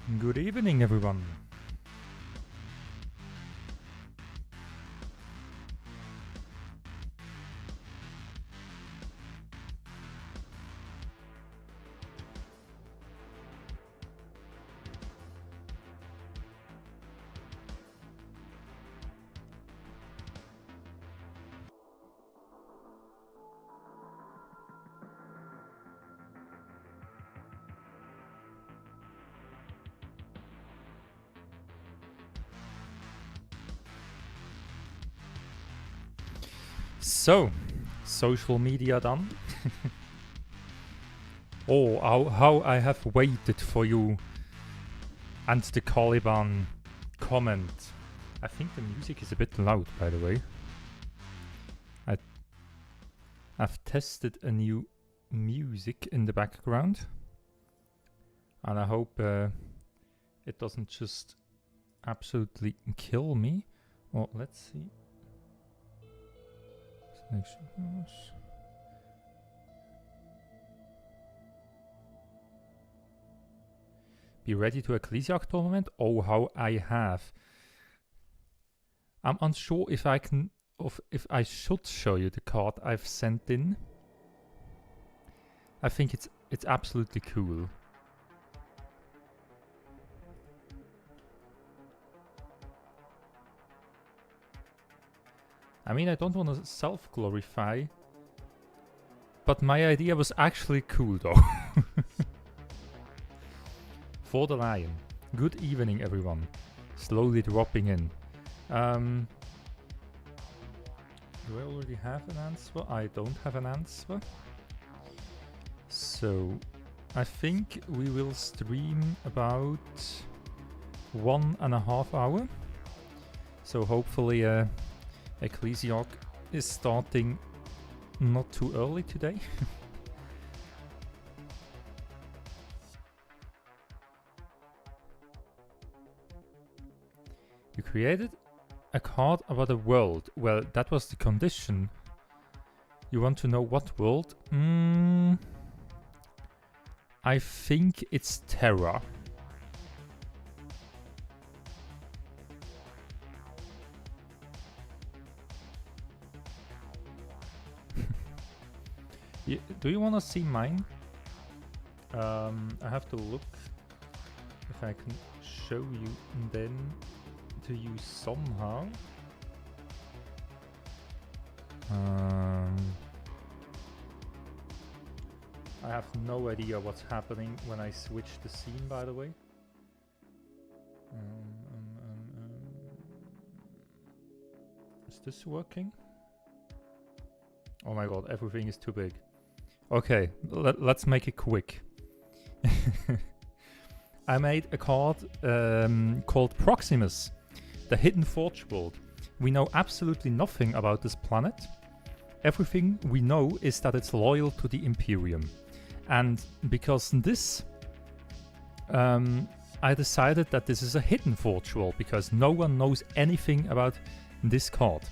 Good evening, everyone. So, social media done. Oh, how I have waited for you and the Caliban comment. I think the music is a bit loud, by the way. I've tested a new music in the background, and I hope it doesn't just absolutely kill me. Well, let's see. Be ready to Ecclesiarch tournament? Oh, how I have. I'm unsure if I can, if I should show you the card I've sent in. I think it's absolutely cool. I mean, I don't want to self-glorify, but my idea was actually cool though. For the Lion. Good evening, everyone. Slowly dropping in. Do I already have an answer? I don't have an answer. So, I think we will stream about 1.5 hours. So hopefully Ecclesiarch is starting not too early today. You created a card about a world. Well, that was the condition. You want to know what world? I think it's Terra. Do you want to see mine? I have to look if I can show you then to you somehow. I have no idea what's happening when I switch the scene, by the way. Is this working? Oh my god, everything is too big. Okay, let's make it quick. I made a card called Proximus, the Hidden Forge World. We know absolutely nothing about this planet. Everything we know is that it's loyal to the Imperium. And because this, I decided that this is a Hidden Forge World, because no one knows anything about this card.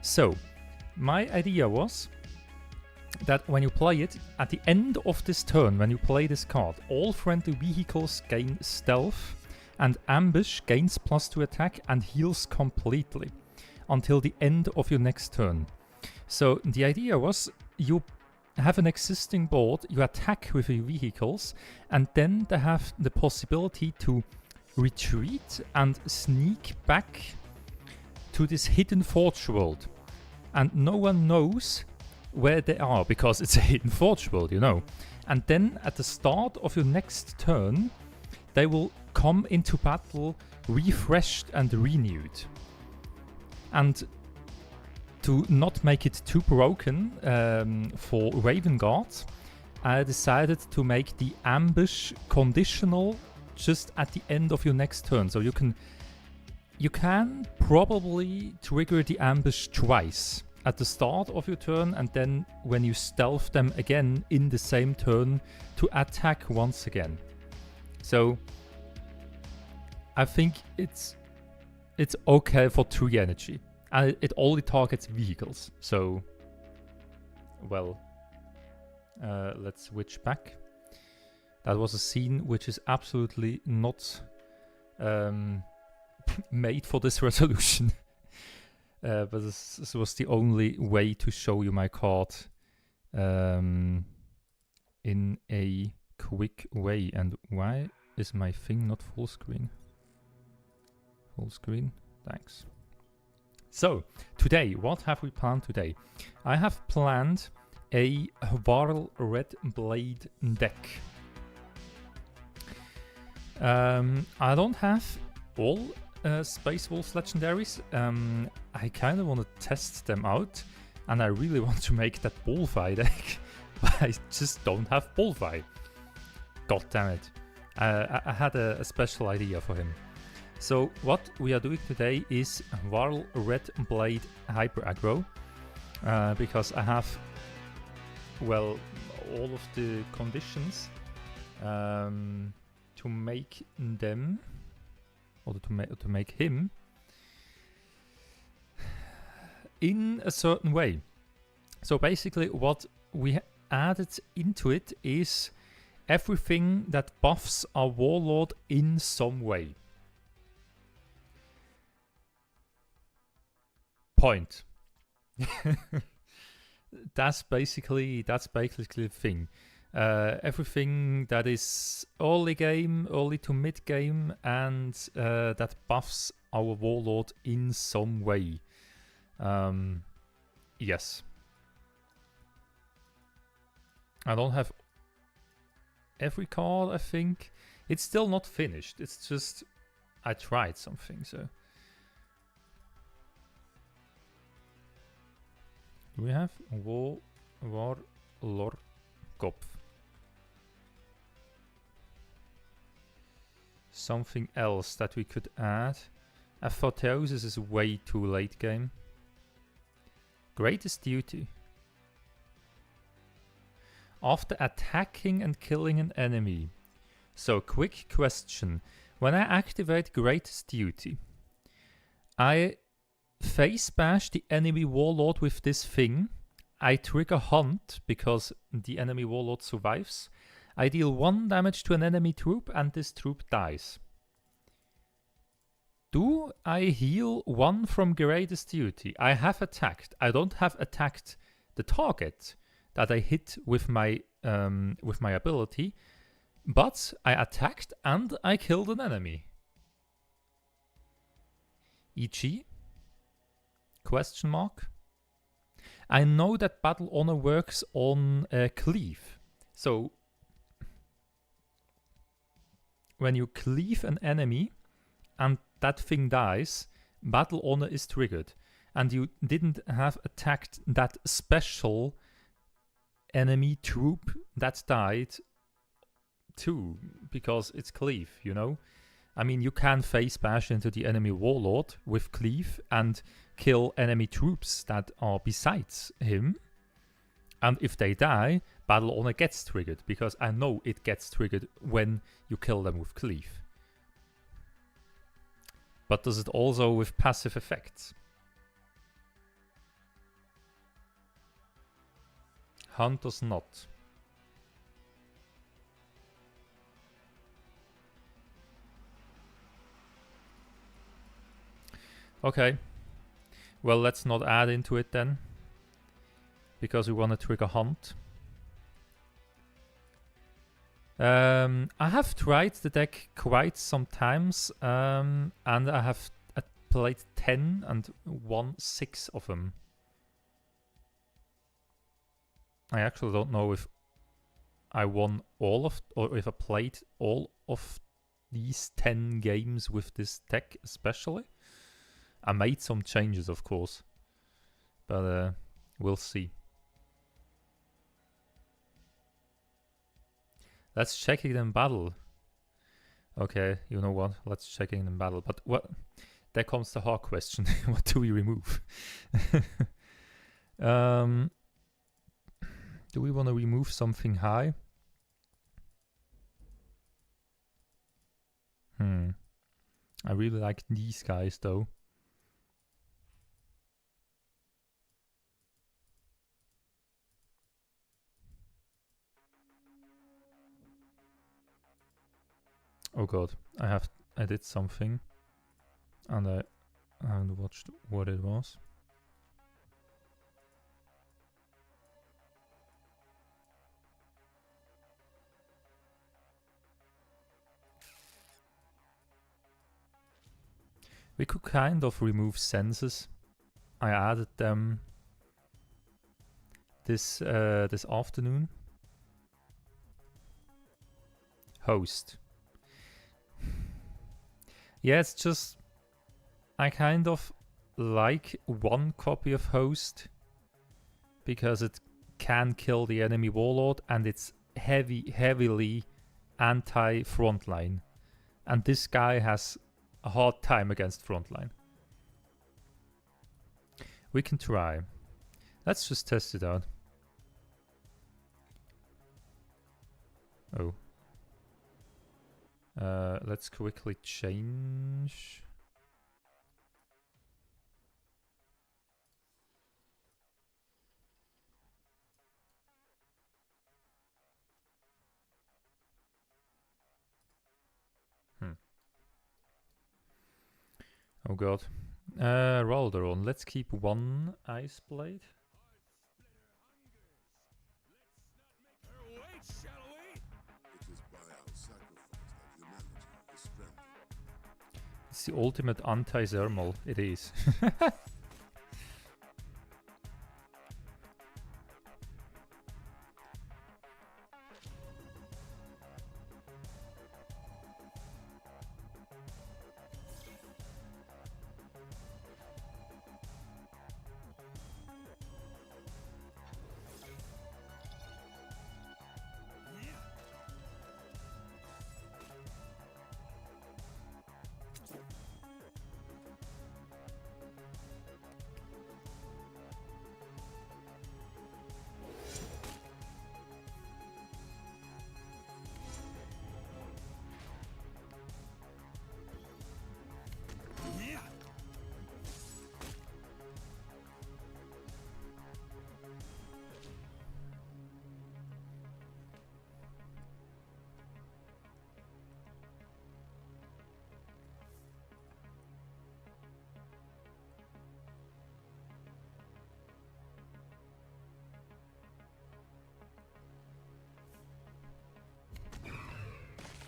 So, my idea was that when you play it, at the end of this turn, when you play this card, all friendly vehicles gain stealth, and ambush gains +2 attack and heals completely until the end of your next turn. So the idea was, you have an existing board, you attack with your vehicles, and then they have the possibility to retreat and sneak back to this hidden forge world. And no one knows where they are, because it's a hidden forge world, you know. And then at the start of your next turn, they will come into battle refreshed and renewed. And to not make it too broken for Raven Guards, I decided to make the ambush conditional just at the end of your next turn. So you can probably trigger the ambush twice. At the start of your turn, and then when you stealth them again in the same turn to attack once again. So I think it's okay for 3 energy. And it only targets vehicles. So, well, let's switch back. That was a scene which is absolutely not made for this resolution. But this was the only way to show you my card in a quick way. And why is my thing not full screen? Full screen, thanks. So, today, what have we planned today? I have planned a Varl Red Blade deck. I don't have all Space Wolves legendaries. I kind of want to test them out, and I really want to make that Bullfy deck, but I just don't have Bullfy. God damn it. I had a special idea for him. So what we are doing today is Varl Red Blade Hyper Aggro, because I have, well, all of the conditions to make them, or to make him in a certain way. So basically what we added into it is everything that buffs our Warlord in some way. Point. That's basically the thing. Everything that is early game, early to mid game, and that buffs our Warlord in some way. Yes. I don't have every card, I think. It's still not finished. It's just I tried something, so. Do we have Warlord Kopf? Something else that we could add. Apotheosis is way too late game. Greatest Duty. After attacking and killing an enemy. So, quick question. When I activate Greatest Duty, I face bash the enemy Warlord with this thing. I trigger Hunt because the enemy Warlord survives. I deal 1 damage to an enemy troop and this troop dies. Do I heal 1 from Greatest Duty? I have attacked. I don't have attacked the target that I hit with my ability, but I attacked and I killed an enemy. E.g. Question mark. I know that Battle Honor works on cleave. So when you cleave an enemy and that thing dies, Battle Honor is triggered. And you didn't have attacked that special enemy troop that died too, because it's cleave, you know? I mean, you can face bash into the enemy Warlord with cleave and kill enemy troops that are besides him. And if they die, Battle Honor gets triggered, because I know it gets triggered when you kill them with cleave. But does it also with passive effects? Hunt does not. Okay. Well, let's not add into it then, because we want to trigger Hunt. I have tried the deck quite some times, and I have played 10 and won 6 of them. I actually don't know if I won all of, or if I played all of these 10 games with this deck especially. I made some changes, of course, but we'll see. Let's check it in battle. Okay, you know what? Let's check it in battle. But what? There comes the hard question. What do we remove? Do we want to remove something high? I really like these guys though. Oh god, I did something. And I haven't watched what it was. We could kind of remove senses. I added them this afternoon. Host. Yeah, it's just I kind of like one copy of Host because it can kill the enemy warlord and it's heavily anti-frontline. And this guy has a hard time against frontline. We can try. Let's just test it out. Oh. Let's quickly change. Oh god. Ralderon, let's keep one ice blade. It's the ultimate anti-thermal, it is.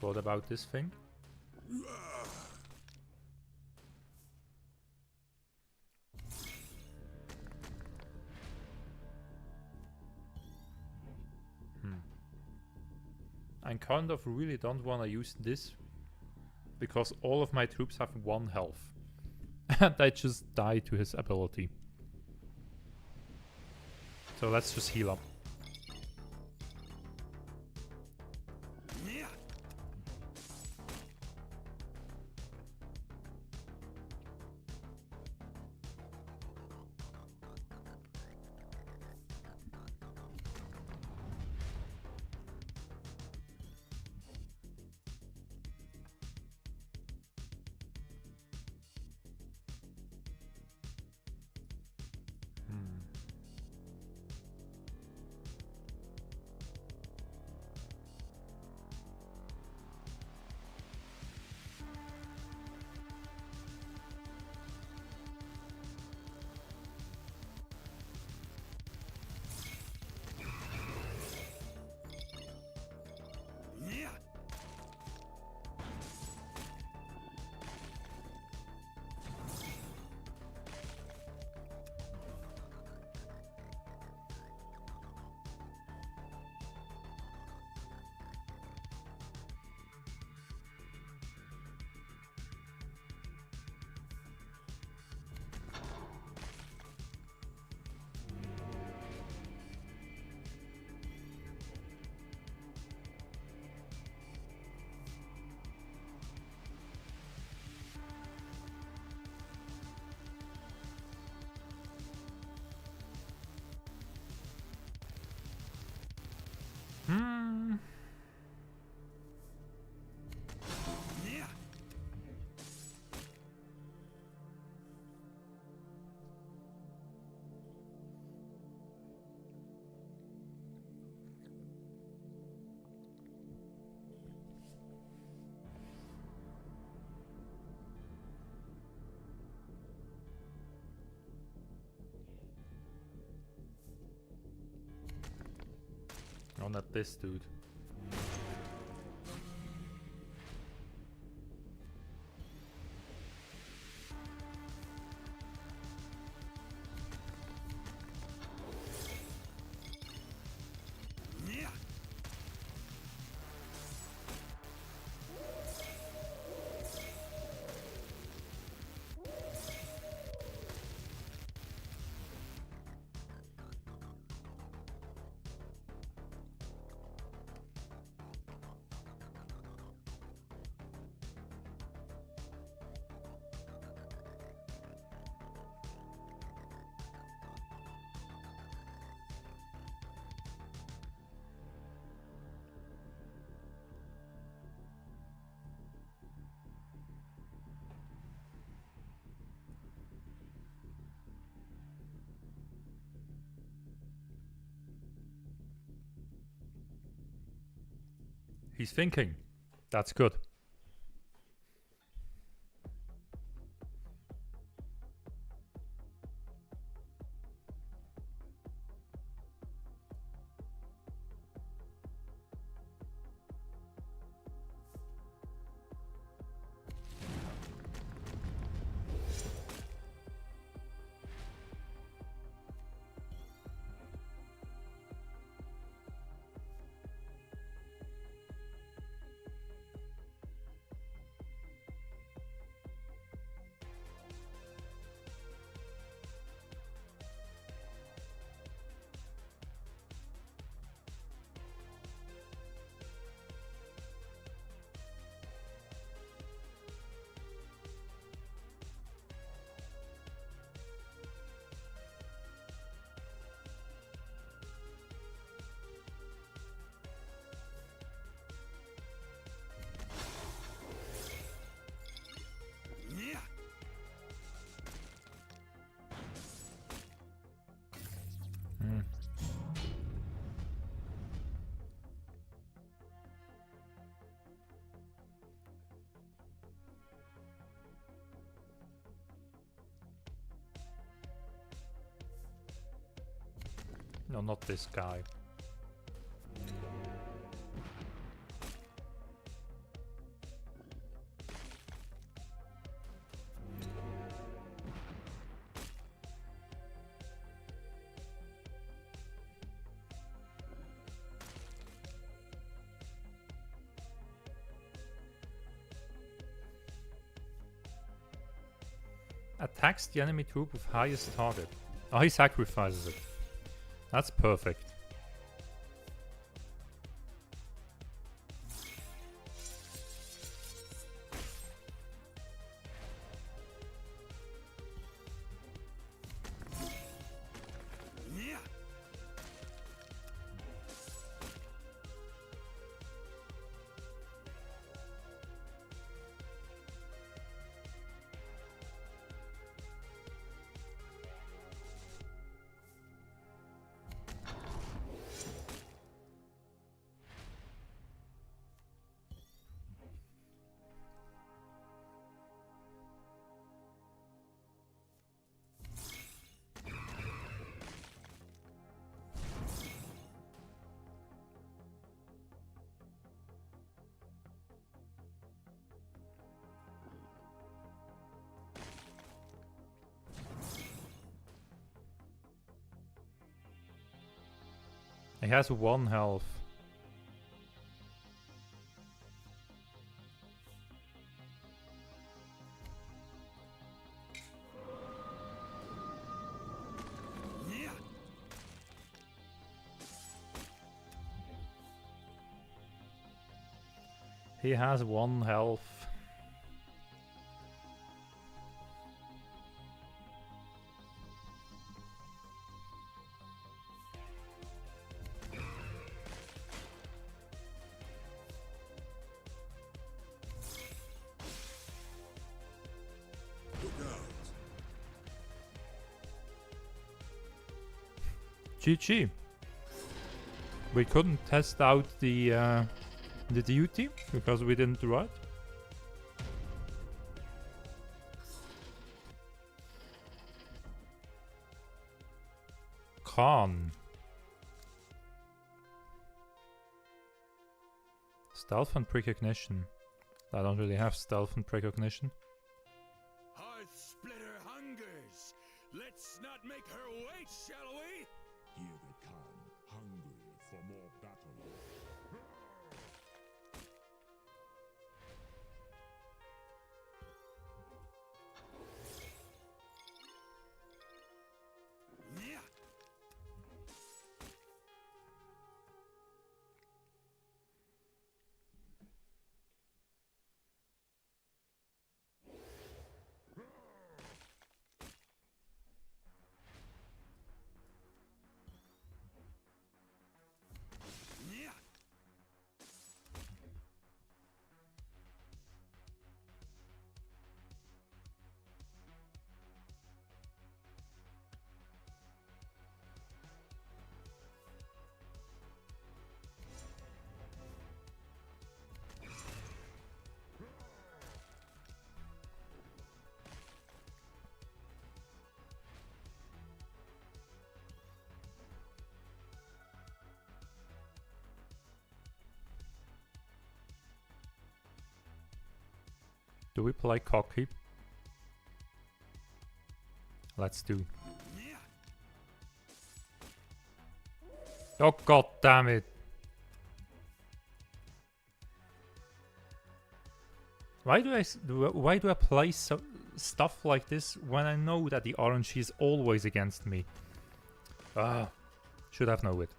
What about this thing? I kind of really don't want to use this because all of my troops have 1 health and I just die to his ability. So let's just heal up. one at this dude. He's thinking. That's good. No, not this guy. Attacks the enemy troop with highest target. Oh, he sacrifices it. That's perfect. He has 1 health. He has 1 health. GG. We couldn't test out the duty because we didn't do it. Khan. Stealth and precognition. I don't really have stealth and precognition. Hearth Splitter hungers. Let's not make her wait, shall we? Here they come, hungry for more battle. Yeah. Yeah. Do we play cocky? Let's do. Yeah. Oh god damn it! Why do I play stuff like this when I know that the RNG is always against me? Ah, should have known it.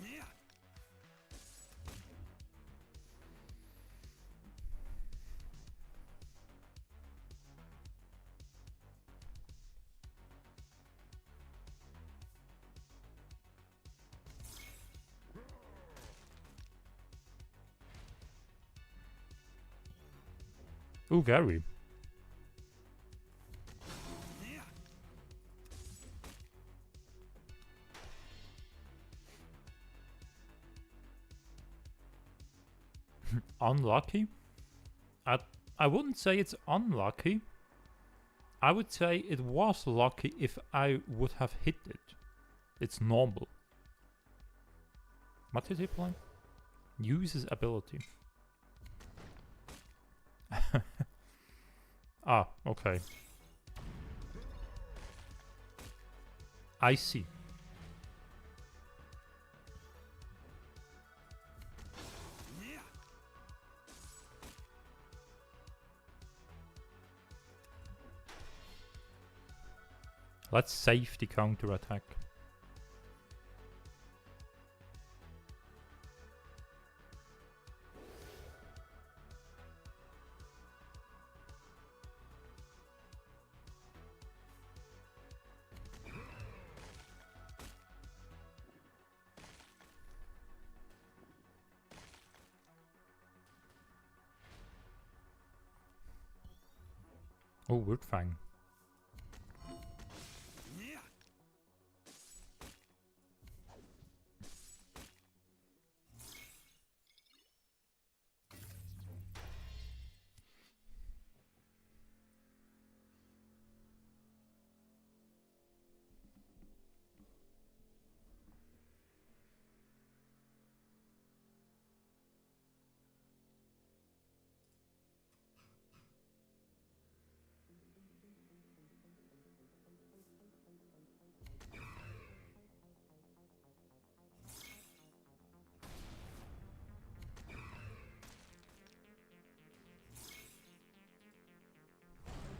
Yeah. Ooh, Gary. Yeah. Unlucky? I wouldn't say it's unlucky. I would say it was lucky if I would have hit it. It's normal. What did he play? Uses ability. Ah, okay. I see. Yeah. Let's save the counter attack. Oh, Wood Fang. Yeah.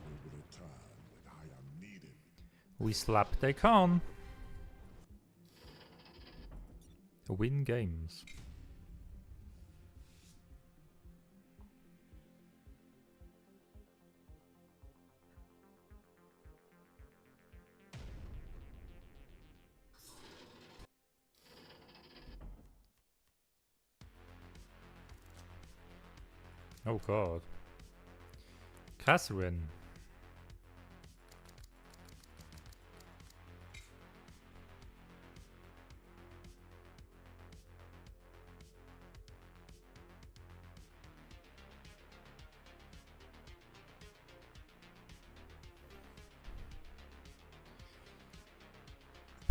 Will return when I am needed. We slap they can. Win games. Oh god. Catherine.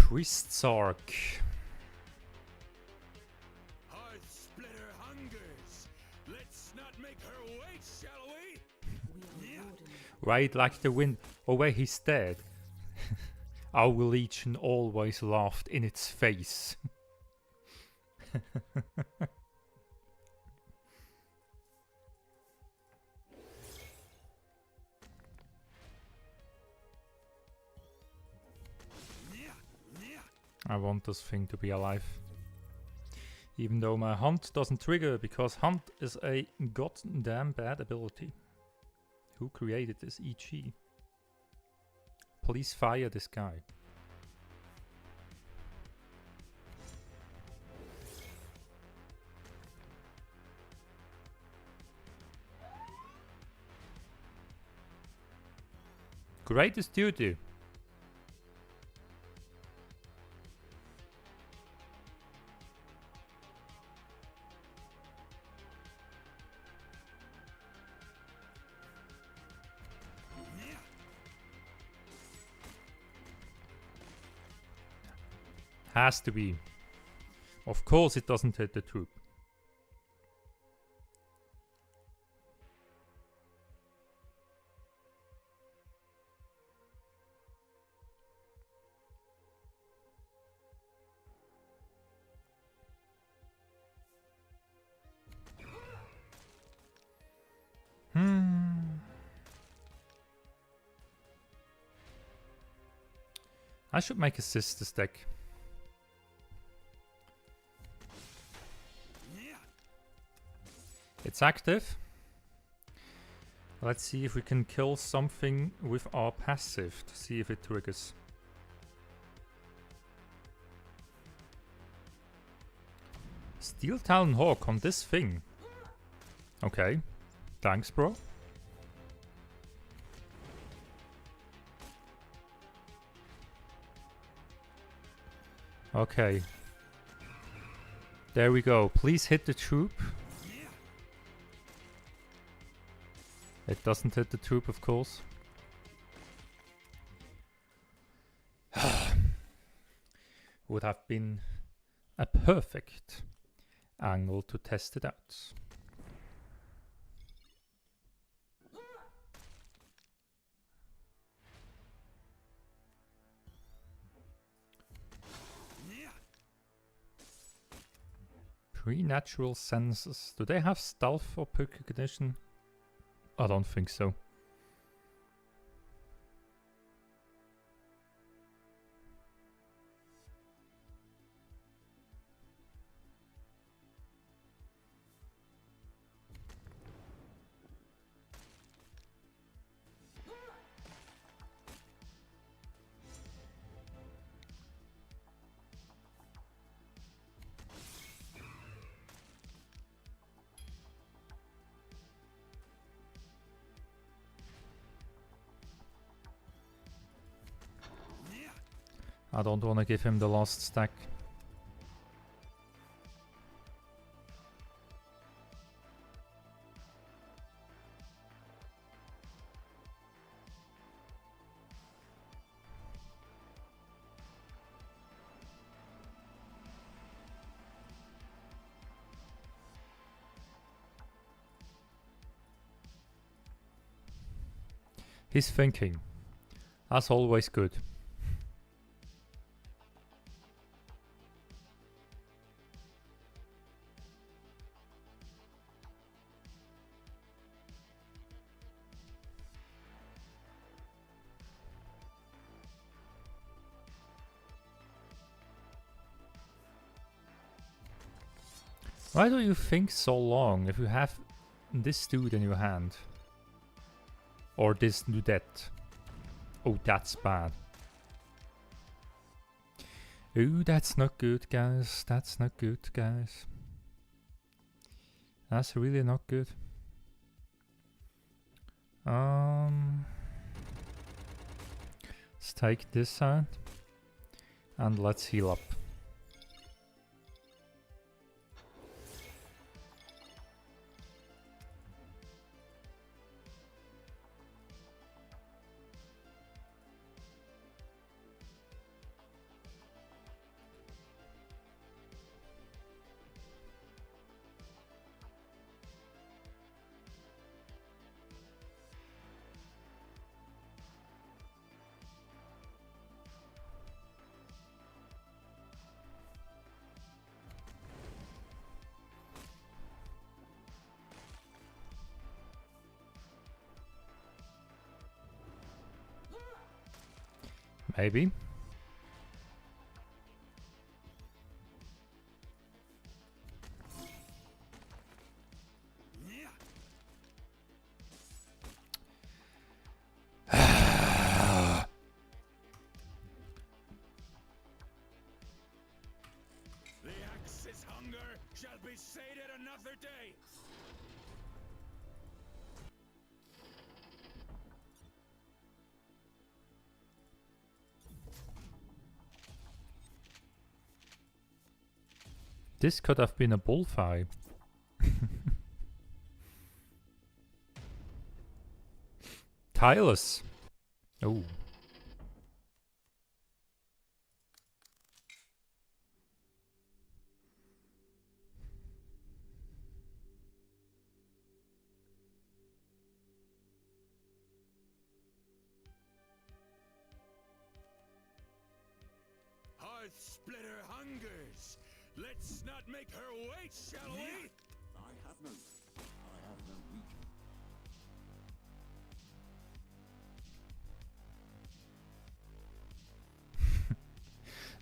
Priest's Arc. Hearth splitter hungers. Let's not make her wait, shall we? Ride like the wind. Oh wait, he's dead. Our legion always laughed in its face. I want this thing to be alive. Even though my hunt doesn't trigger, because hunt is a goddamn bad ability. Who created this EG? Please fire this guy. Greatest duty. Has to be. Of course it doesn't hit the troop. I should make a sisters deck. It's active. Let's see if we can kill something with our passive to see if it triggers. Steel Talon Hawk on this thing. Okay. Thanks, bro. Okay. There we go. Please hit the troop. It doesn't hit the troop, of course. Would have been a perfect angle to test it out. Pre-natural senses. Do they have stealth or precognition? I don't think so. I don't want to give him the last stack. He's thinking. That's always good. Why do you think so long if you have this dude in your hand? Or this dudette? Oh, that's bad. Oh, that's not good, guys. That's not good, guys. That's really not good. Let's take this out. And let's heal up. Maybe. The Axis hunger shall be sated another day. This could have been a bullfight. Tireless. Oh. Hearth splitter hungers. Let's not make her wait, shall we? I have no region.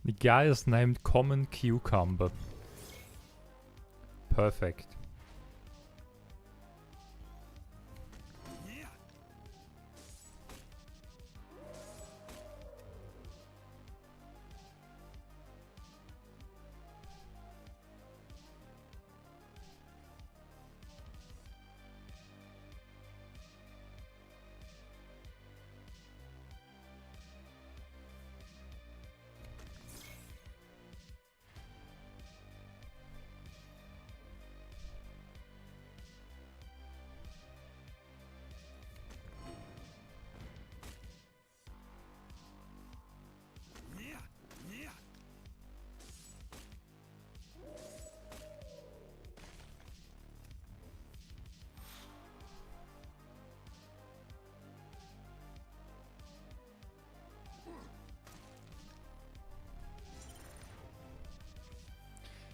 The guy is named Common Cucumber. Perfect.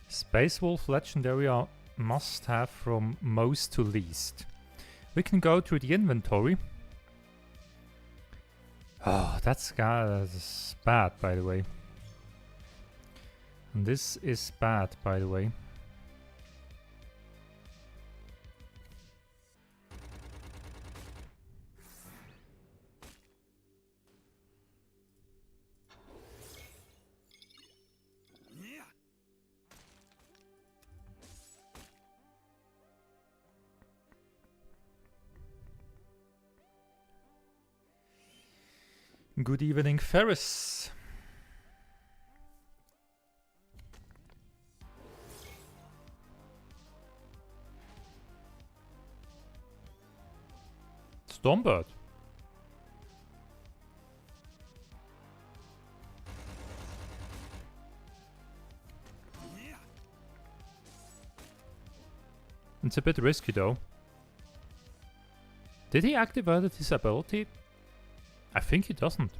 Space Wolf Legendary are must have from most to least. We can go through the inventory. Oh, that's bad, by the way. And this is bad, by the way. Good evening, Ferris. Stormbird. It's a bit risky though. Did he activate his ability? I think he doesn't.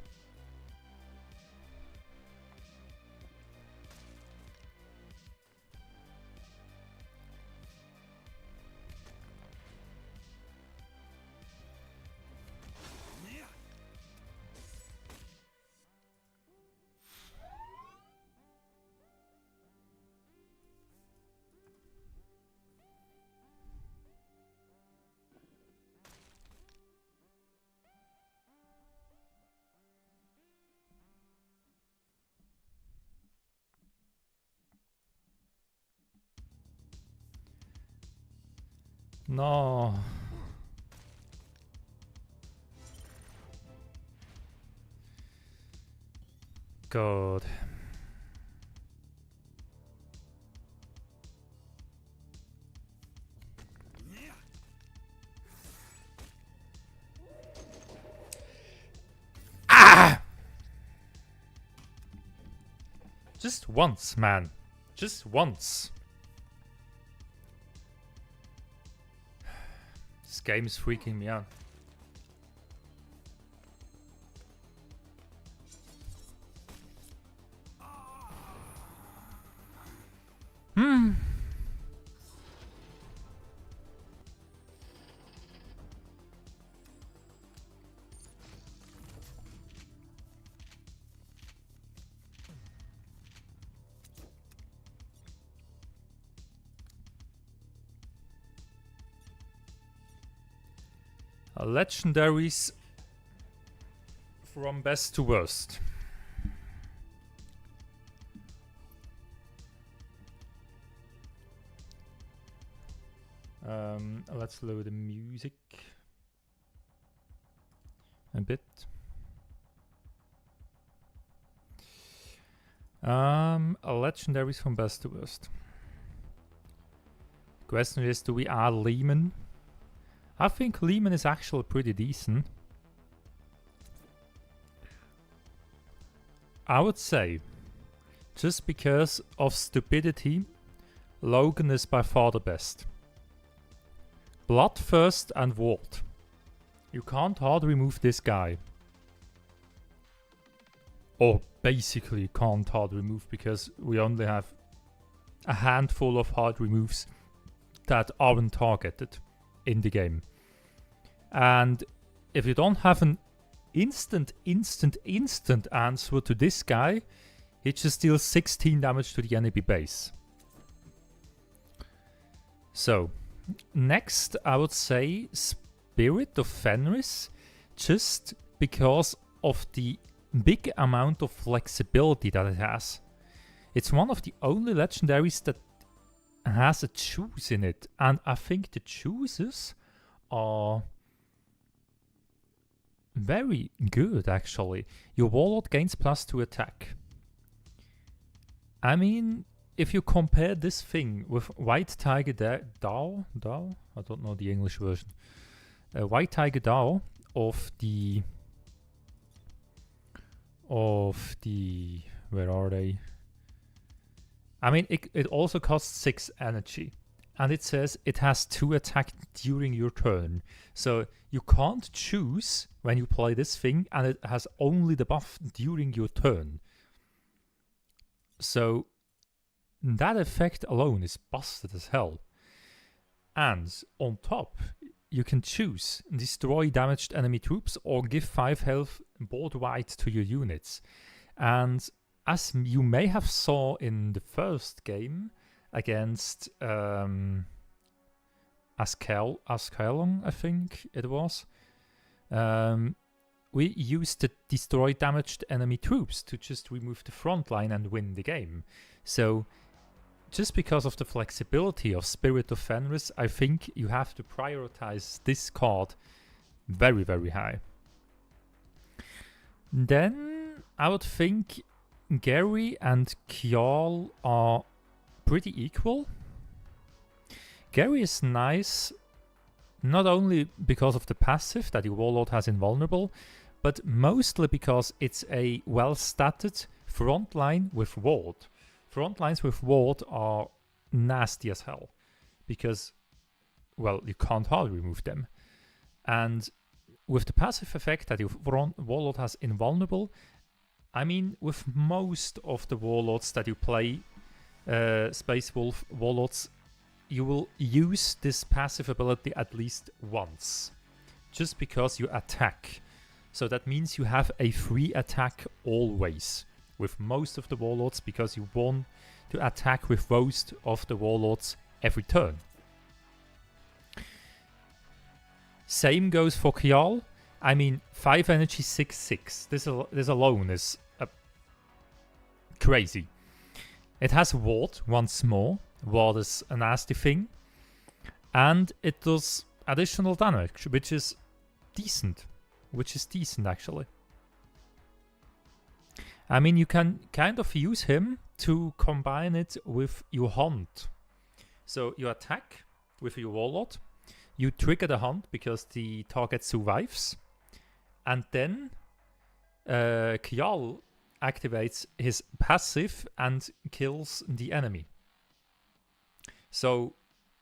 No. God. Ah! Just once, man. Just once. This game is freaking me out. Legendaries from best to worst. Let's load the music a bit. Legendaries from best to worst. Question is, do we add Lehman? I think Lehman is actually pretty decent. I would say, just because of stupidity, Logan is by far the best. Bloodthirst and Ward. You can't hard remove this guy. Or basically can't hard remove, because we only have a handful of hard removes that aren't targeted in the game. And if you don't have an instant answer to this guy, he just deals 16 damage to the enemy base. So, next I would say Spirit of Fenris, just because of the big amount of flexibility that it has. It's one of the only legendaries that has a choose in it, and I think the chooses are very good actually. Your Warlord gains +2 attack. I mean, if you compare this thing with White Tiger Dao, I don't know the English version. White Tiger Dao of the where are they? I mean, it also costs 6 energy, and it says it has 2 attack during your turn. So you can't choose when you play this thing, and it has only the buff during your turn. So that effect alone is busted as hell. And on top, you can choose destroy damaged enemy troops or give 5 health board wide to your units. And as you may have saw in the first game against Askelon, I think it was, we used the destroy damaged enemy troops to just remove the front line and win the game. So just because of the flexibility of Spirit of Fenris, I think you have to prioritize this card very, very high. Then I would think Gary and Kjal are pretty equal. Gary is nice, not only because of the passive that your Warlord has invulnerable, but mostly because it's a well-statted front line with Ward. Front lines with Ward are nasty as hell, because, well, you can't hardly remove them. And with the passive effect that your Warlord has invulnerable, I mean, with most of the Warlords that you play, Space Wolf Warlords, you will use this passive ability at least once, just because you attack. So that means you have a free attack always with most of the Warlords, because you want to attack with most of the Warlords every turn. Same goes for Kjal. I mean, 5 energy, 6/6. This alone is crazy. It has Ward once more. Ward is a nasty thing. And it does additional damage, which is decent. Actually. I mean, you can kind of use him to combine it with your Hunt. So you attack with your Warlord. You trigger the Hunt because the target survives. And then Kjal activates his passive and kills the enemy. So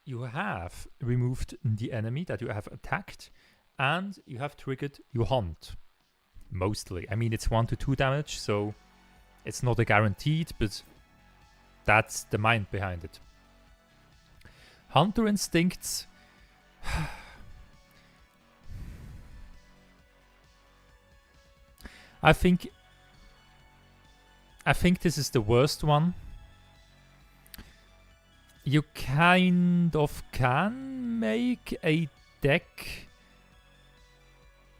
you have removed the enemy that you have attacked, and you have triggered your Hunt. Mostly. I mean, it's 1 to 2 damage, so it's not a guaranteed, but that's the mind behind it. Hunter Instincts. I think this is the worst one. You kind of can make a deck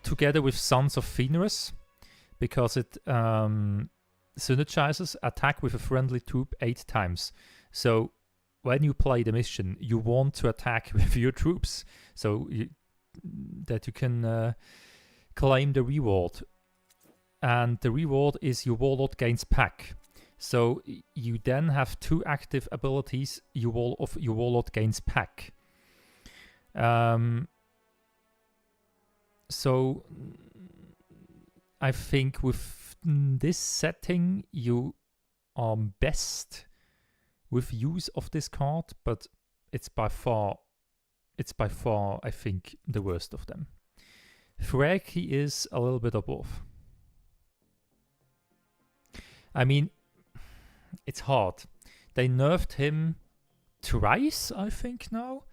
together with Sons of Fenris, because it synergizes attack with a friendly troop 8 times. So when you play the mission, you want to attack with your troops, so that you can claim the reward. And the reward is your warlord gains pack. So you then have 2 active abilities. Your warlord gains pack. So I think with this setting you are best with use of this card, but it's by far I think the worst of them. Freg, he is a little bit above. I mean, it's hard. They nerfed him twice, I think, now.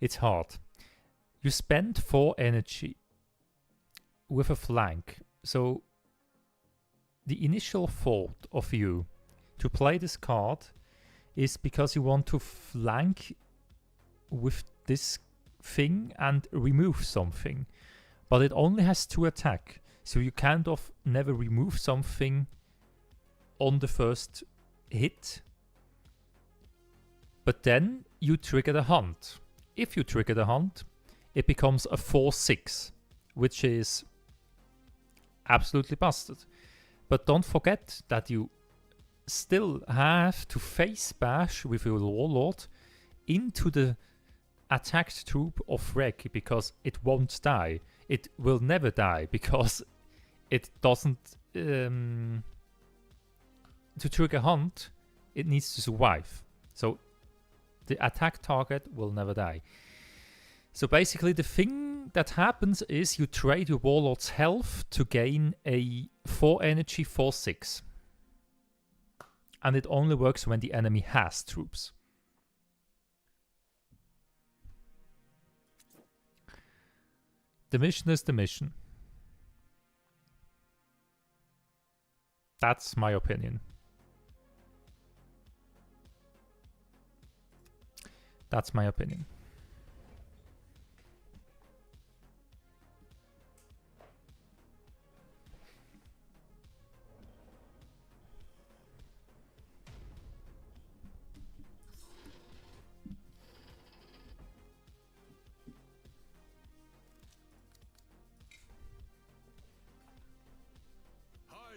It's hard. You spend 4 energy with a flank. So the initial thought of you to play this card is because you want to flank with this thing and remove something. But it only has 2 attack. So you kind of never remove something on the first hit. But then you trigger the hunt. If you trigger the hunt, it becomes a 4/6, which is absolutely busted. But don't forget that you still have to face bash with your warlord into the attacked troop of Reg, because it won't die. It will never die because it doesn't. To trigger hunt, it needs to survive. So the attack target will never die. So basically the thing that happens is you trade your warlord's health to gain a 4 energy 4/6. And it only works when the enemy has troops. The mission is the mission. That's my opinion. That's my opinion.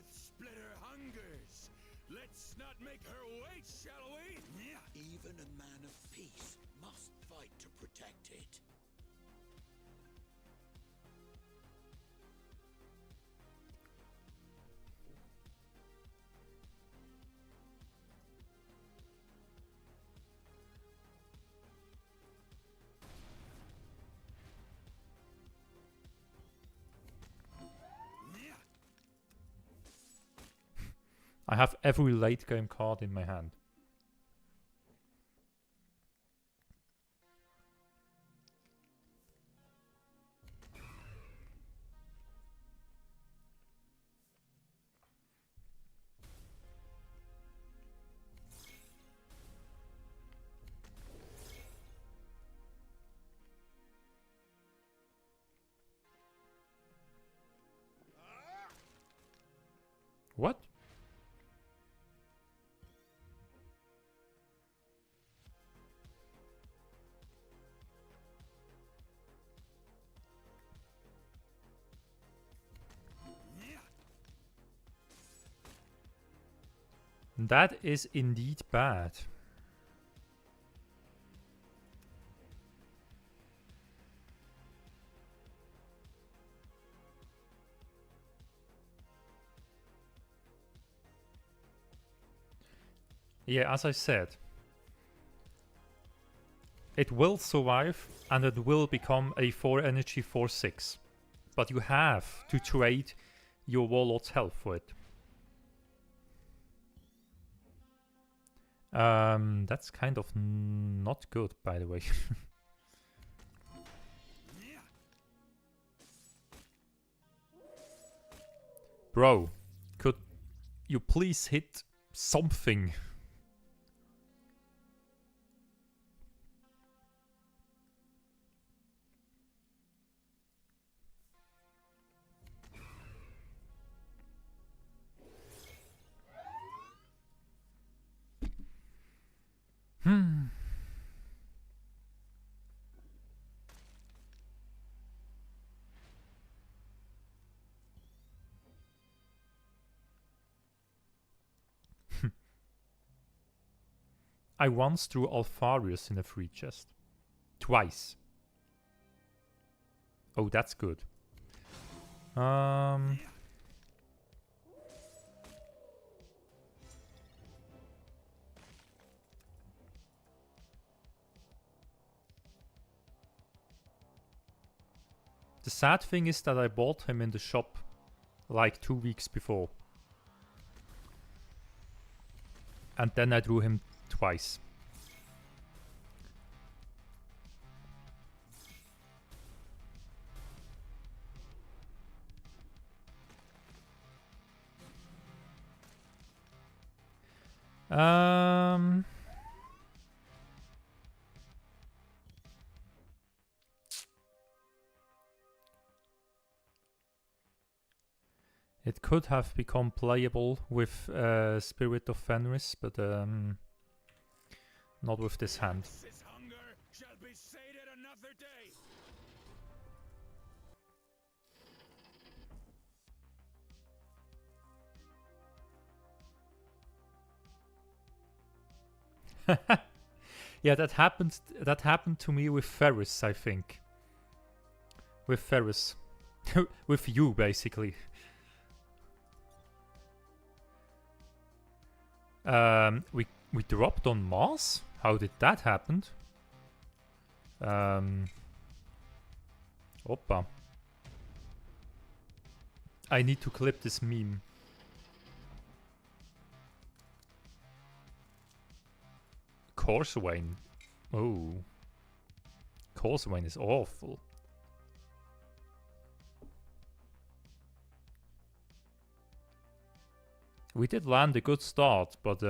Splitter hungers. Let's not make her wait, shall we? Even a man of peace must fight to protect it. I have every late game card in my hand. What? That is indeed bad. Yeah, as I said, it will survive and it will become a 4 energy 4/6. But you have to trade your warlord's health for it. That's kind of not good, by the way. Bro, could you please hit something? I once drew Alfarius in a free chest. Twice. Oh, that's good. The sad thing is that I bought him in the shop like 2 weeks before. And then I drew him twice. It could have become playable with Spirit of Fenris, but not with this hand. His hunger shall be sated another day. Yeah, that happened to me with Ferris, I think. With Ferris. With you, basically. We dropped on Mars? How did that happen? Oppa. I need to clip this meme. Corsawane. Oh. Corsawane is awful. We did land a good start, but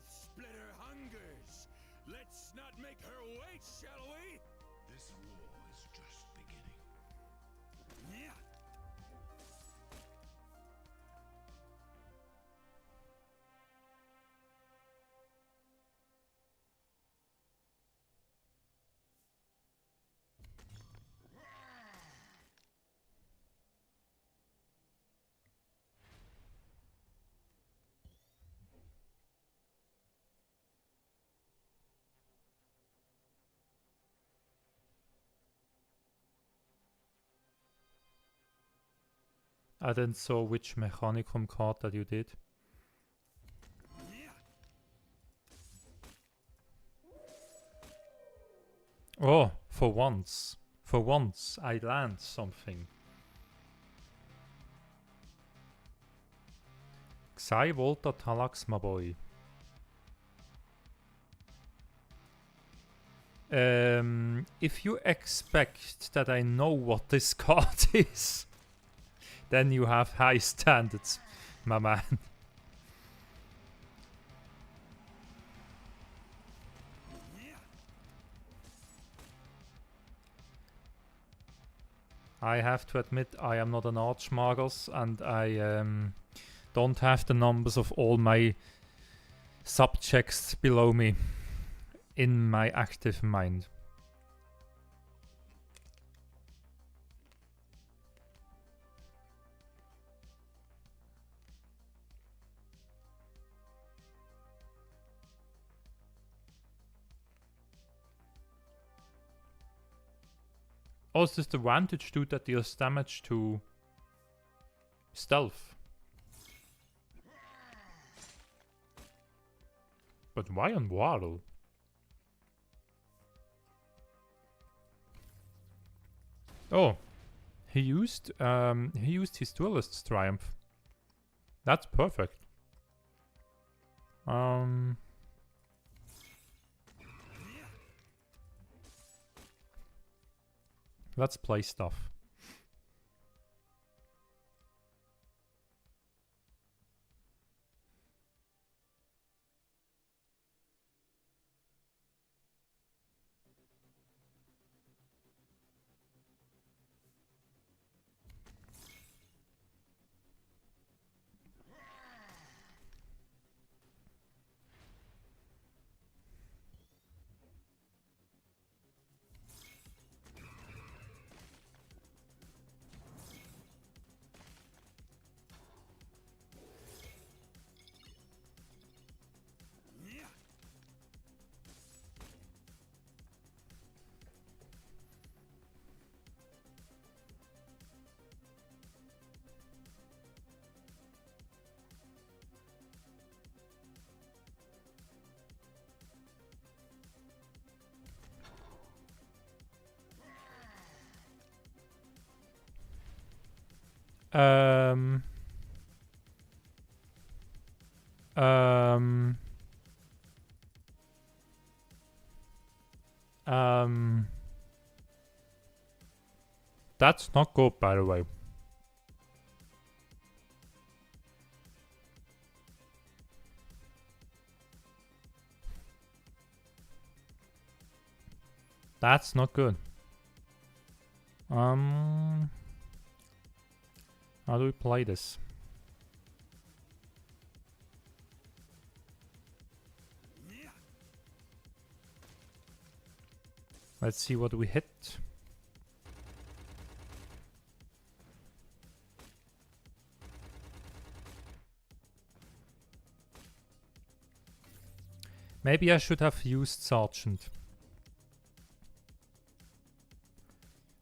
Splitter hungers. Let's not make her wait, shall we? This war is just beginning. Yeah. I didn't saw which Mechanicum card that you did. Oh, for once I land something. Xai Volta Talax, my boy. If you expect that I know what this card is, then you have high standards, my man. I have to admit I am not an Archmagus, and I don't have the numbers of all my subjects below me in my active mind. Oh, is this the Vantage dude that deals damage to stealth? But why on Waddle? Oh, he used his Duelist's Triumph. That's perfect. Let's play stuff. Um, um, that's not good, by the way. That's not good. How do we play this? Let's see what we hit. Maybe I should have used Sergeant.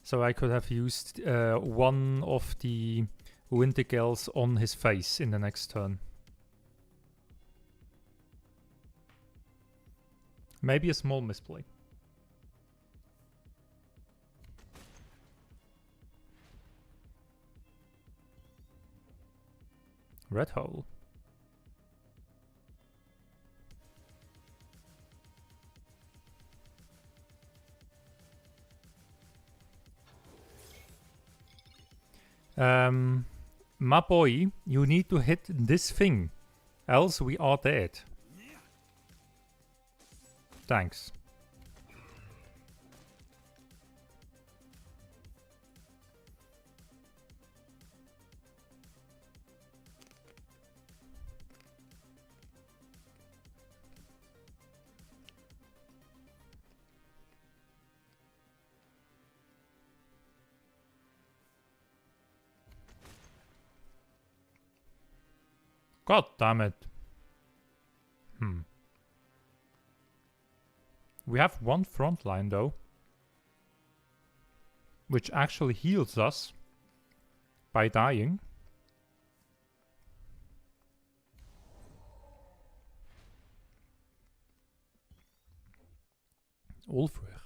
So I could have used one of the Winter Gales on his face in the next turn. Maybe a small misplay. Red hole. My boy, you need to hit this thing, else we are dead. Thanks. God damn it. We have one front line though, which actually heals us by dying. Ulfric.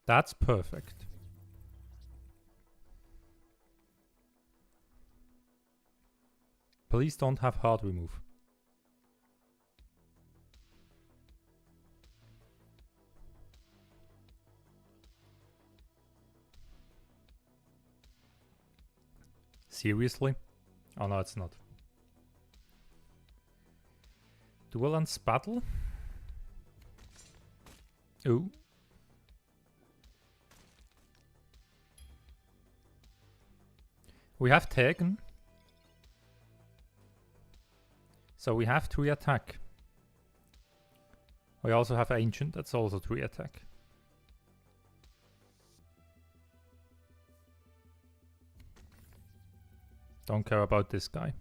That's perfect. Please don't have hard remove. Seriously? Oh no, it's not. Duel and Spattle? Ooh. We have taken. So we have 3 attack. We also have Ancient, that's also 3 attack. Don't care about this guy.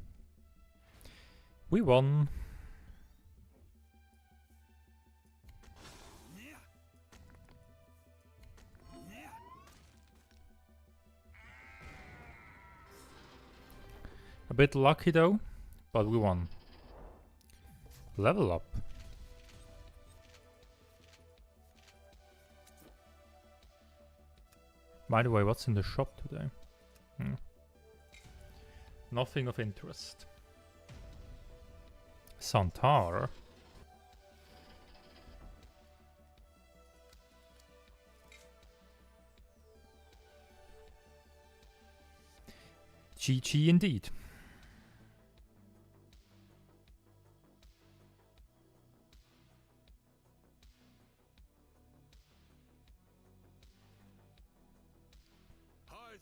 We won. A bit lucky though, but we won. Level up. By the way, what's in the shop today? Nothing of interest. Santar. GG indeed.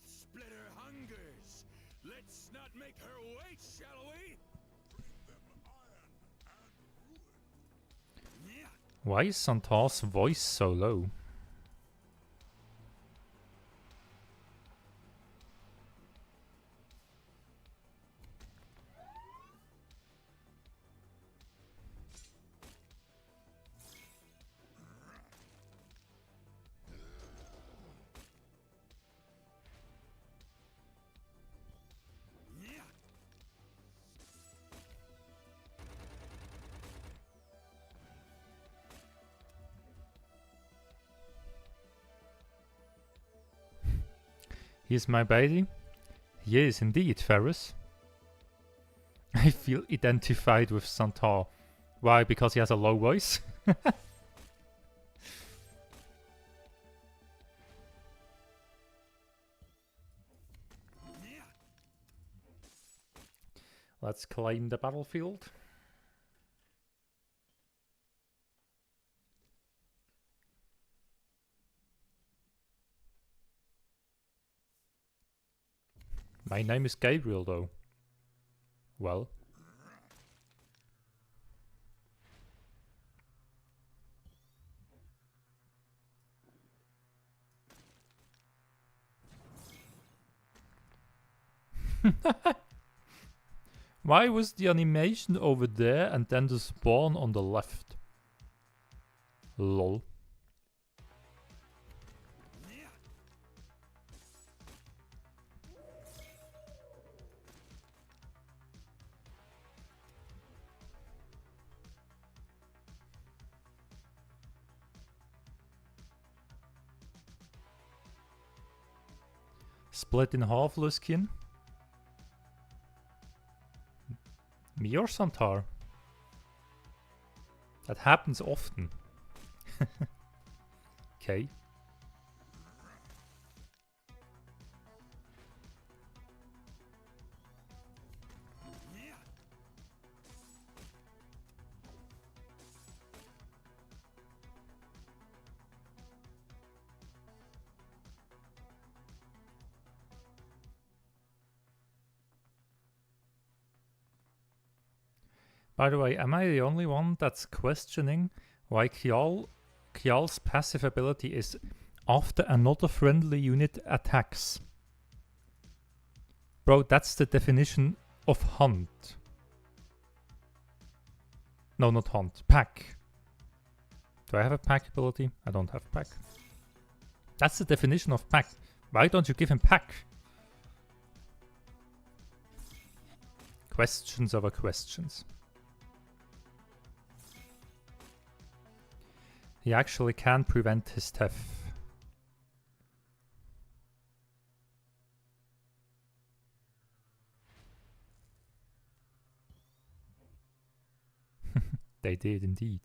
Splitter hungers. Let's not make her wait, shall we? Bring them iron and ruin. Why is Santar's voice so low? He is my baby. He is indeed, Ferris. I feel identified with Santar. Why? Because he has a low voice? Let's claim the battlefield. My name is Gabriel, though. Well. Why was the animation over there and then the spawn on the left? Lol. Split in half, Luskin. Me or Santar? That happens often. Okay. By the way, am I the only one that's questioning why Kjal's passive ability is after another friendly unit attacks? Bro, that's the definition of hunt. No, not hunt. Pack. Do I have a pack ability? I don't have pack. That's the definition of pack. Why don't you give him pack? Questions over questions. He actually can prevent his theft. They did indeed.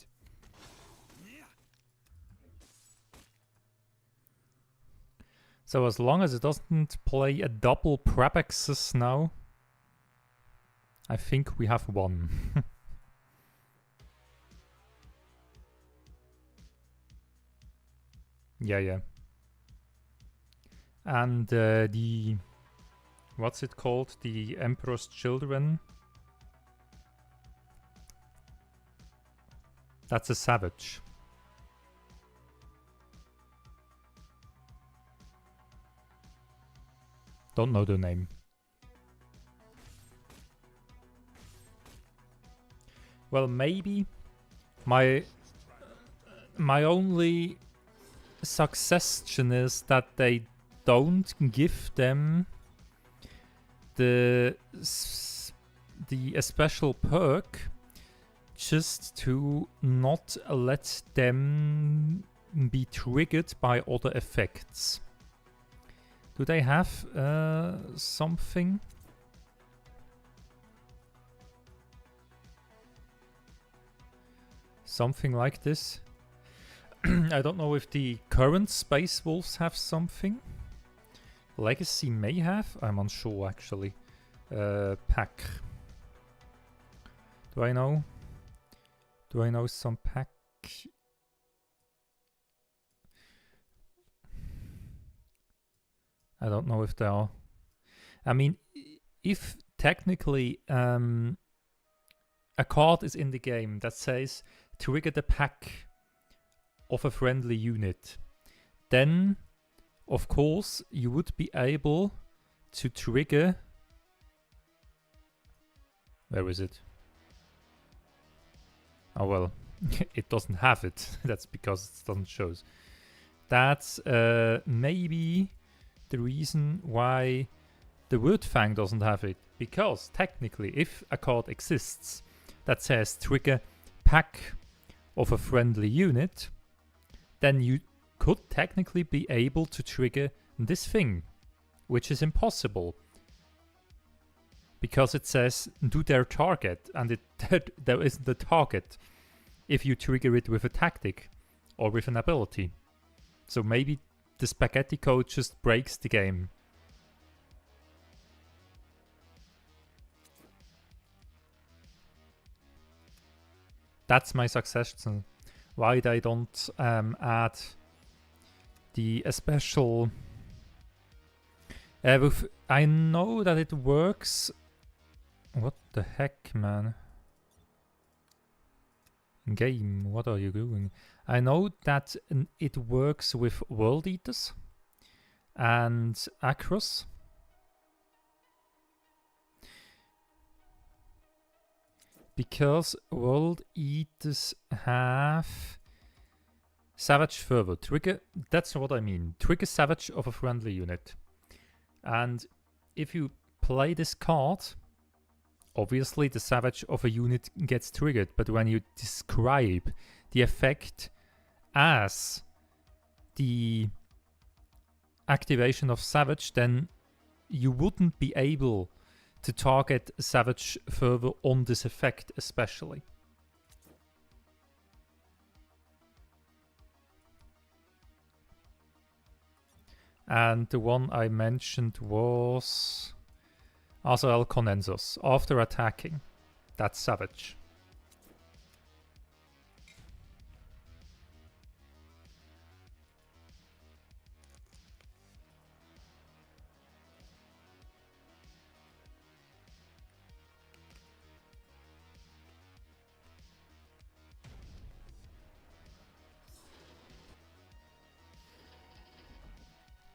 So as long as it doesn't play a double Prabexus now, I think we have won. Yeah. And the... what's it called? The Emperor's Children. That's a savage. Don't know the name. Well, maybe my only suggestion is that they don't give them a special perk just to not let them be triggered by other effects. Do they have something? Something like this? I don't know if the current Space Wolves have something. Legacy may have. I'm unsure actually. Pack. Do I know? Do I know some pack? I don't know if they are. I mean, if technically a card is in the game that says trigger the pack of a friendly unit, then of course you would be able to trigger... Where is it? Oh well, it doesn't have it. That's because it doesn't show. That's maybe the reason why the Woodfang doesn't have it. Because technically, if a card exists that says trigger pack of a friendly unit, then you could technically be able to trigger this thing. which is impossible. Because it says do their target, and there isn't a target if you trigger it with a tactic or with an ability. So maybe the spaghetti code just breaks the game. That's my suggestion. Why they don't add the special... I know that it works... What the heck, man? Game, what are you doing? I know that it works with World Eaters and Acros. Because World Eaters have Savage Fervor. Trigger, that's what I mean. Trigger Savage of a friendly unit. And if you play this card, obviously the Savage of a unit gets triggered, but when you describe the effect as the activation of Savage, then you wouldn't be able to target Savage Fervor on this effect especially. And the one I mentioned was Azael Conensus. After attacking, that's Savage.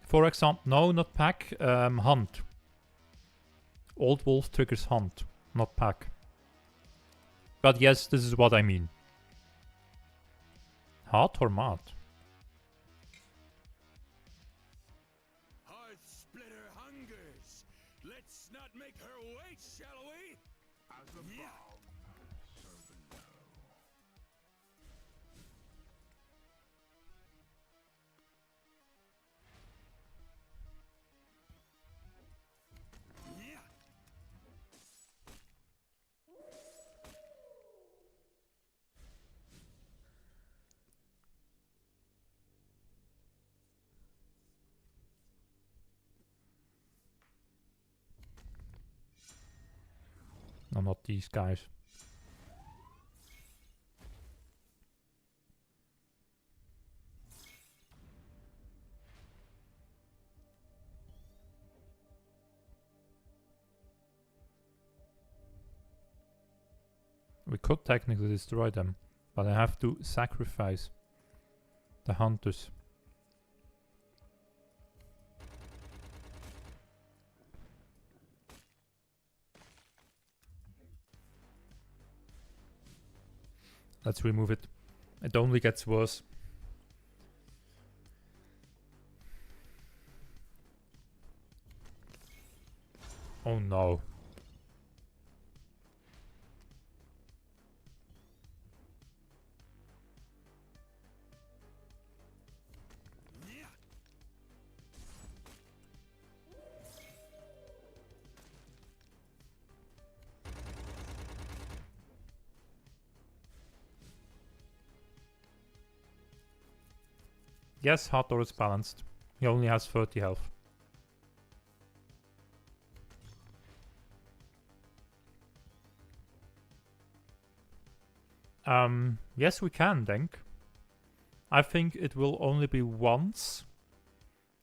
For example, no, not pack, hunt. Old Wolf triggers hunt, not pack. But yes, this is what I mean. Hot or mat? Hearth splitter hungers. Let's not make her wait, shall we? As above, so below. Yeah. No, not these guys. We could technically destroy them, but I have to sacrifice the hunters. Let's remove it. It only gets worse. Oh no. Yeah. Yes, Hathor is balanced. He only has 30 health. Yes, we can, Denk. I think it will only be once.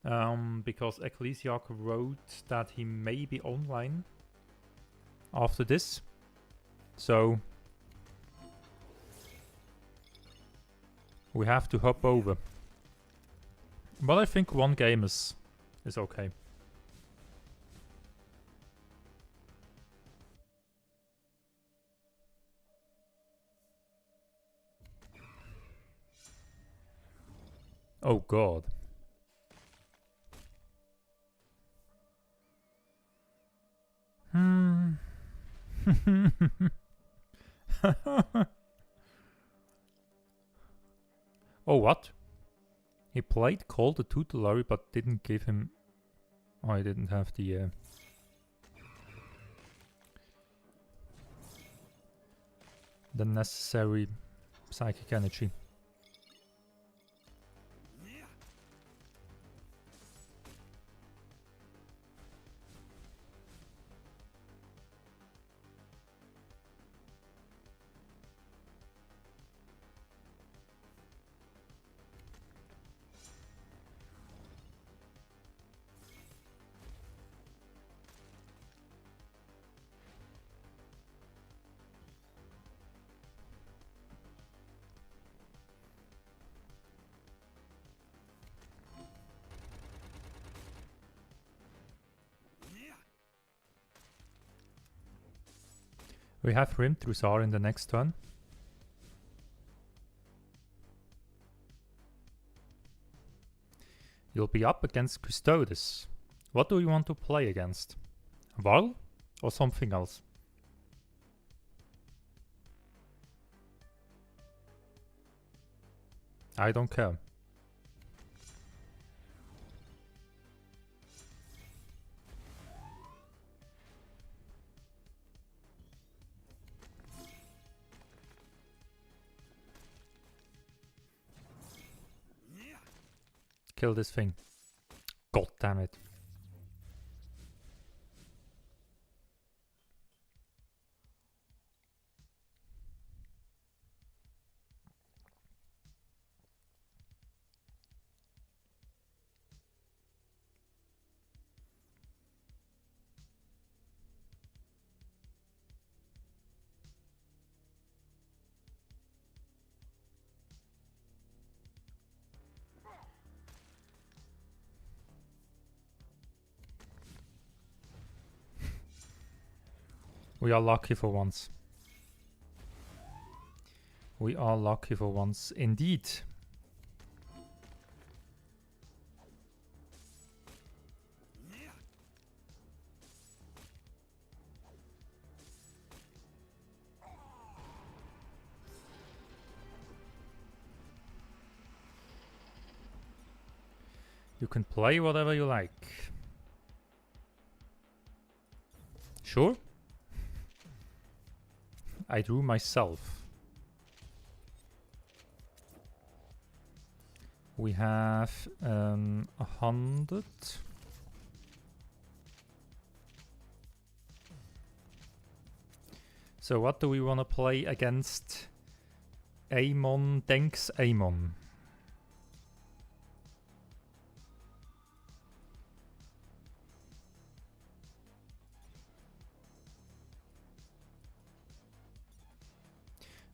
Because Ecclesiarch wrote that he may be online after this. So we have to hop over. But I think one game is okay. Oh god. Oh, what? He played Call the Tutelary but didn't give him... Oh, I didn't have the necessary psychic energy. We have Rim Trusar in the next turn. You'll be up against Custodes. What do you want to play against? Varl or something else? I don't care. Kill this thing. God damn it. We are lucky for once. We are lucky for once, indeed. You can play whatever you like. Sure. I drew myself. We have 100. So what do we want to play against Amon? Thanks, Amon.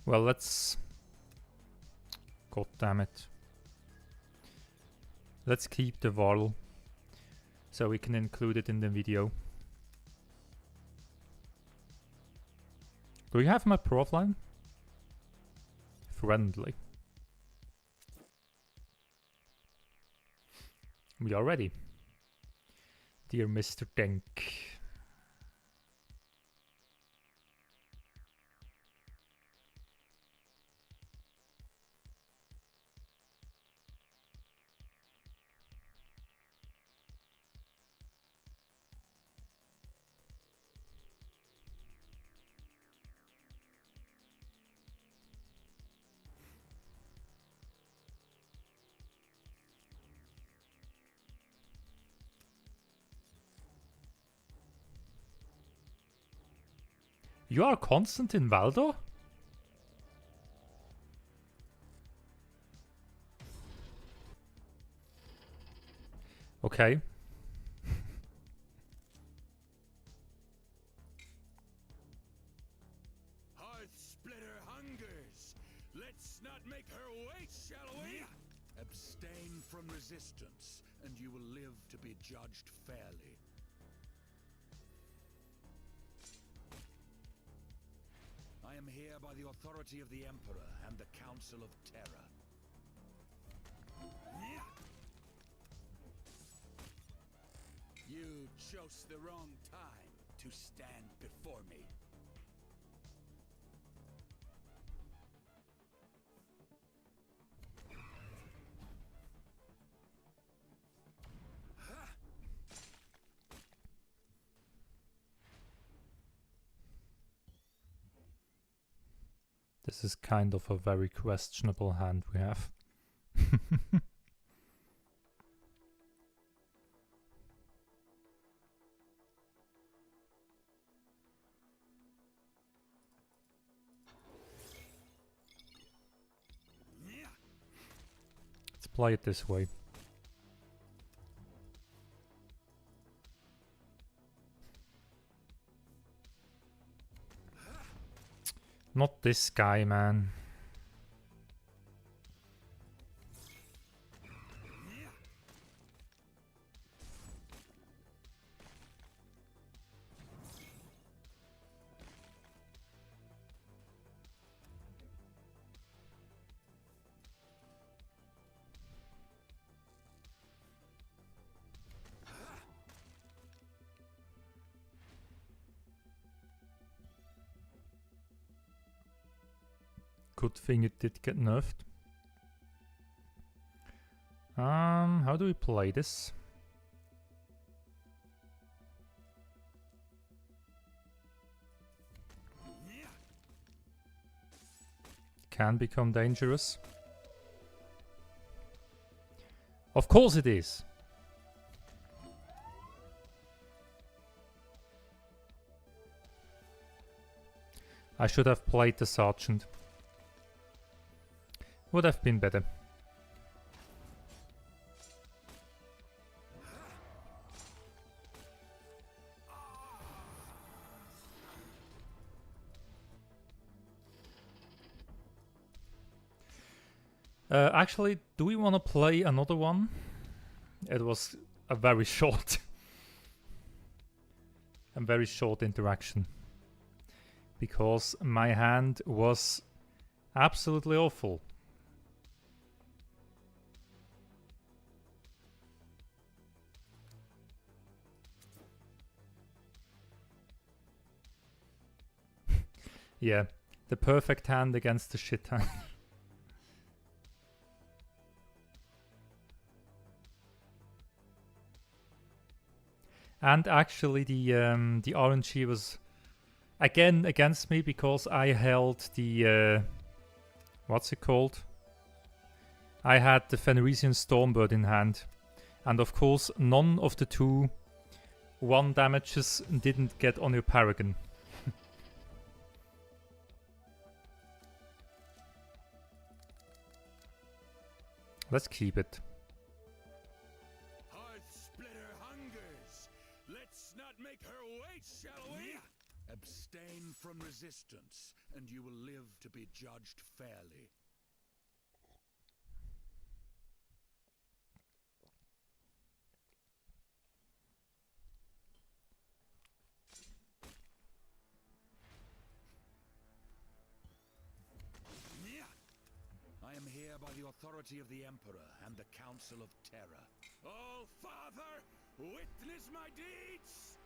Well, let's... God damn it. Let's keep the Varl, so we can include it in the video. Do we have my prof line? Friendly. We are ready. Dear Mr. Tank. You are constant in Valdor? Okay. Hearth splitter hungers. Let's not make her wait, shall we? Abstain from resistance, and you will live to be judged fairly. I am here by the authority of the Emperor and the Council of Terror. You chose the wrong time to stand before me. This is kind of a very questionable hand we have. Let's play it this way. Not this guy, man. Good thing it did get nerfed. How do we play this? Can become dangerous. Of course it is. I should have played the Sergeant. Would have been better. Actually, do we want to play another one? It was a very short interaction. Because my hand was absolutely awful. Yeah, the perfect hand against the shit hand. And actually the RNG was again against me because I held the what's it called? I had the Fenrisian Stormbird in hand. And of course none of the two 1 damages didn't get on your Paragon. Let's keep it. Hearth-splitter hungers. Let's not make her wait, shall we? Abstain from resistance, and you will live to be judged fairly. I am here by the authority of the Emperor and the Council of Terror. Oh, Father, witness my deeds!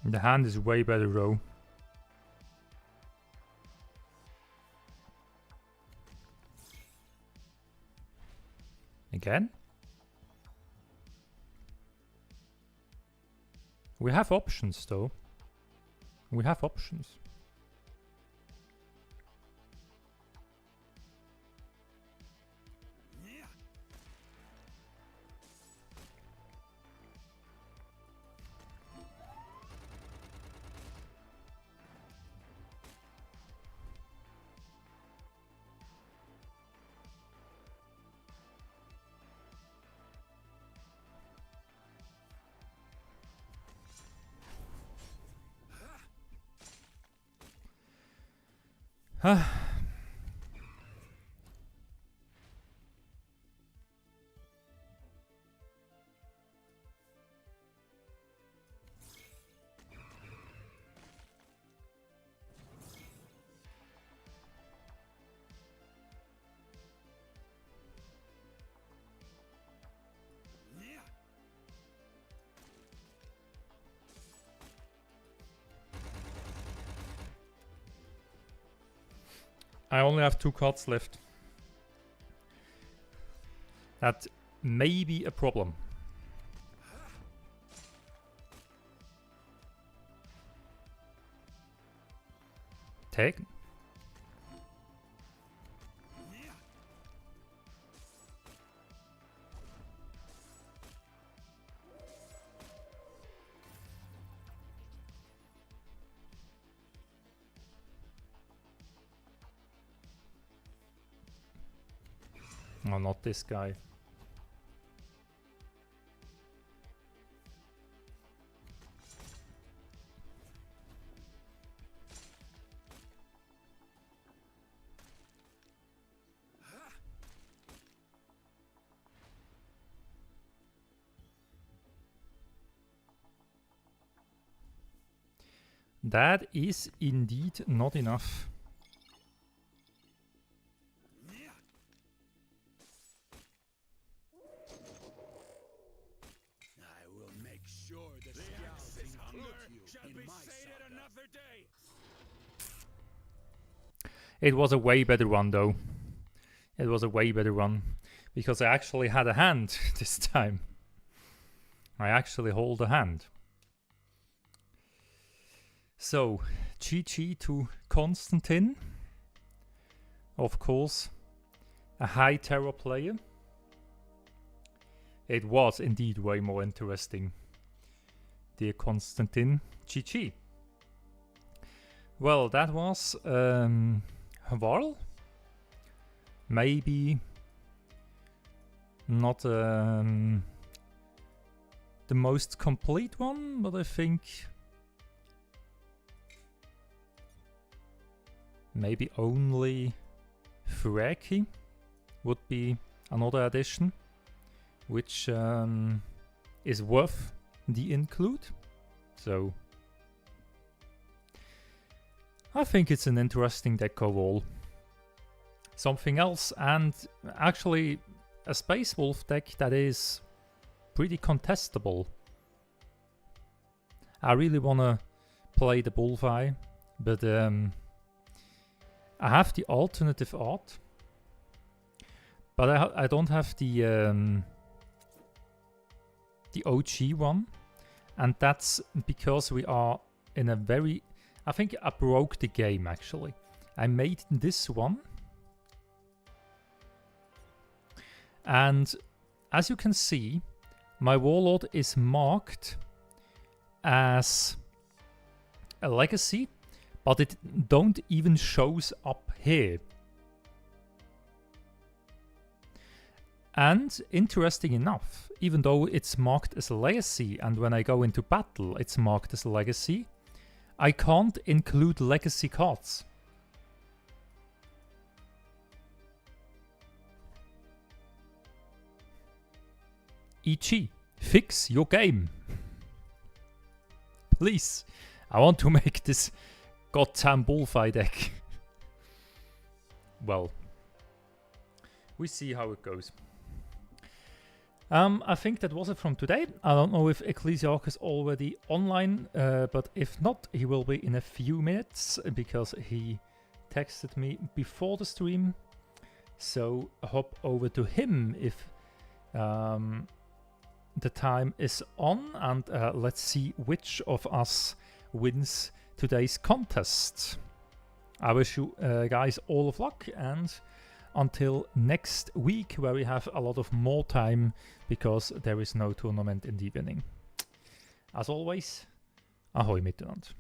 The hand is way better though. Again? We have options though. We have options. I only have 2 cards left. That may be a problem. Take. Oh, not this guy. That is indeed not enough. I will make sure the scouts include you in my saga. Another day. It was a way better run though. It was a way better run. Because I actually had a hand this time. I actually hold a hand. So, GG to Konstantin. Of course, a high terror player. It was indeed way more interesting. Dear Konstantin, GG. Well, that was Varl. Maybe not the most complete one, but I think maybe only Fureki would be another addition, which is worth the include. So I think it's an interesting deck overall. Something else, and actually a Space Wolf deck that is pretty contestable. I really wanna play the Bullfire, but I have the alternative art, but I don't have the OG one, and that's because we are in a very... I think I broke the game actually. I made this one, and as you can see, my Warlord is marked as a legacy, but it don't even shows up here. And interesting enough, even though it's marked as a legacy, and when I go into battle it's marked as a legacy, I can't include legacy cards. EG, fix your game. Please, I want to make this goddamn Bullfire deck. Well, we see how it goes. I think that was it from today. I don't know if Ecclesiarch is already online, but if not, he will be in a few minutes because he texted me before the stream. So hop over to him if the time is on, and let's see which of us wins today's contest. I wish you guys all of luck, and until next week, where we have a lot of more time because there is no tournament in the evening. As always, ahoy miteinander.